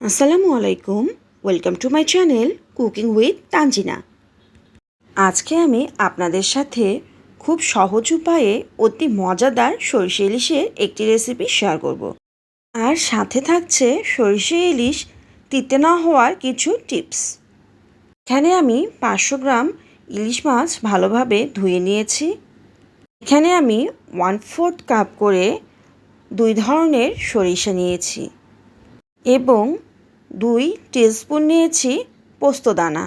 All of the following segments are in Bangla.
আসসালামু আলাইকুম। Welcome to my channel cooking with Tanzina. আজকে আমি আপনাদের সাথে খুব সহজ উপায়ে অতি মজাদার সরষে ইলিশের একটি রেসিপি শেয়ার করব। আর সাথে থাকছে সরষে ইলিশ তিতে না হওয়ার কিছু টিপস। এখানে আমি 500 গ্রাম ইলিশ মাছ ভালোভাবে ধুয়ে নিয়েছি। এখানে আমি 1/4 কাপ করে 2 ধরনের সরিষা নিয়েছি এবং 2 টিস্পুন নিয়েছি পোস্তদানা।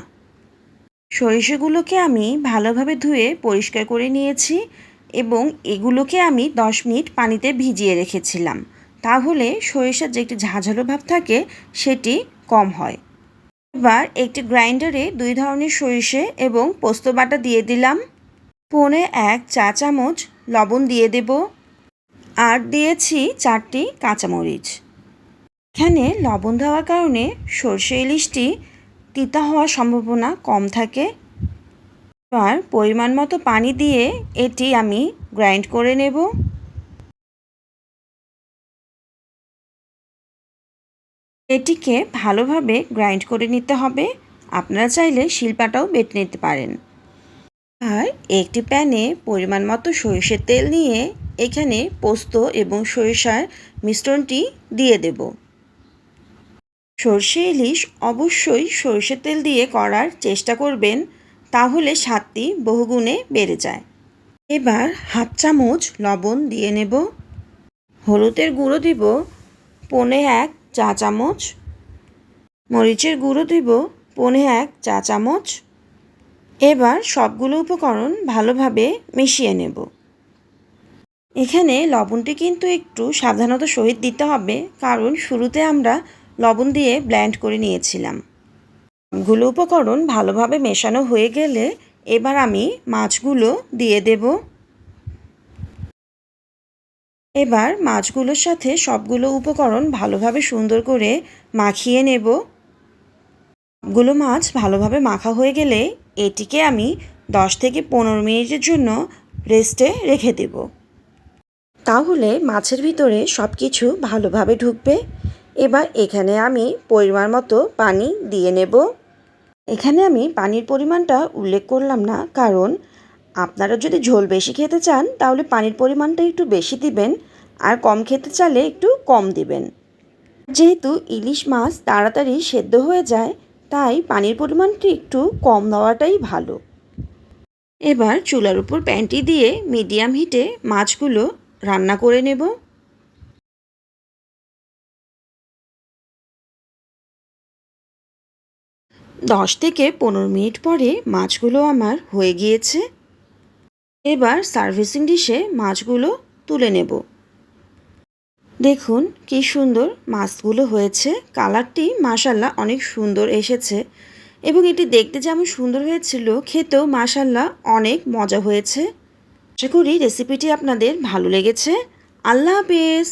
সরিষাগুলোকে আমি ভালোভাবে ধুয়ে পরিষ্কার করে নিয়েছি এবং এগুলোকে আমি 10 মিনিট পানিতে ভিজিয়ে রেখেছিলাম, তাহলে সরিষার যে একটি ঝাঁঝালো ভাব থাকে সেটি কম হয়। এবার একটি গ্রাইন্ডারে 2 ধরনের সরিষে এবং পোস্ত বাটা দিয়ে দিলাম। 1 চা চামচ লবণ দিয়ে দেব আর দিয়েছি 4টি কাঁচামরিচ। এখানে লবণ দেওয়ার কারণে সরষে ইলিশটি তিতা হওয়ার সম্ভাবনা কম থাকে। এবার পরিমাণ মতো পানি দিয়ে এটি আমি গ্রাইন্ড করে নেব। এটিকে ভালোভাবে গ্রাইন্ড করে নিতে হবে। আপনারা চাইলে শিলপাটাও বেটে নিতে পারেন। আর একটি প্যানে পরিমাণ মতো সরিষার তেল নিয়ে এখানে পোস্ত এবং সরিষার মিশ্রণটি দিয়ে দেব। সরষে ইলিশ অবশ্যই সরষের তেল দিয়ে করার চেষ্টা করবেন, তাহলে স্বাদটি বহুগুণে বেড়ে যায়। এবার 1/2 চামচ লবণ দিয়ে নেব। হলুদের গুঁড়ো দিব 1/4 চা চামচ। মরিচের গুঁড়ো দিব 1/4 চা চামচ। এবার সবগুলো উপকরণ ভালোভাবে মিশিয়ে নেব। এখানে লবণটি কিন্তু একটু সাবধানতার সহিত দিতে হবে, কারণ শুরুতে আমরা লবণ দিয়ে ব্লেন্ড করে নিয়েছিলাম। সবগুলো উপকরণ ভালোভাবে মেশানো হয়ে গেলে এবার আমি মাছগুলো দিয়ে দেব। এবার মাছগুলোর সাথে সবগুলো উপকরণ ভালোভাবে সুন্দর করে মাখিয়ে নেব। সবগুলো মাছ ভালোভাবে মাখা হয়ে গেলে এটিকে আমি 10 থেকে 15 মিনিটের জন্য রেস্টে রেখে দেব, তাহলে মাছের ভিতরে সব কিছু ভালোভাবে ঢুকবে। এবার এখানে আমি পরিমাণ মতো পানি দিয়ে নেব। এখানে আমি পানির পরিমাণটা উল্লেখ করলাম না, কারণ আপনারা যদি ঝোল বেশি খেতে চান তাহলে পানির পরিমাণটা একটু বেশি দিবেন, আর কম খেতে চাইলে একটু কম দিবেন। যেহেতু ইলিশ মাছ তাড়াতাড়ি সেদ্ধ হয়ে যায়, তাই পানির পরিমাণটি একটু কম দেওয়াটাই ভালো। এবার চুলার উপর প্যানটি দিয়ে মিডিয়াম হিটে মাছগুলো রান্না করে নেব। 10 থেকে 15 মিনিট পরে মাছগুলো আমার হয়ে গিয়েছে। এবার সার্ভিসিং ডিশে মাছগুলো তুলে নেব। দেখুন কি সুন্দর মাছগুলো হয়েছে। কালারটি মাশাআল্লাহ অনেক সুন্দর এসেছে এবং এটি দেখতে যেমন সুন্দর হয়েছিল, খেতেও মাশাআল্লাহ অনেক মজা হয়েছে। আশা করি রেসিপিটি আপনাদের ভালো লেগেছে। আল্লাহ হাফেজ।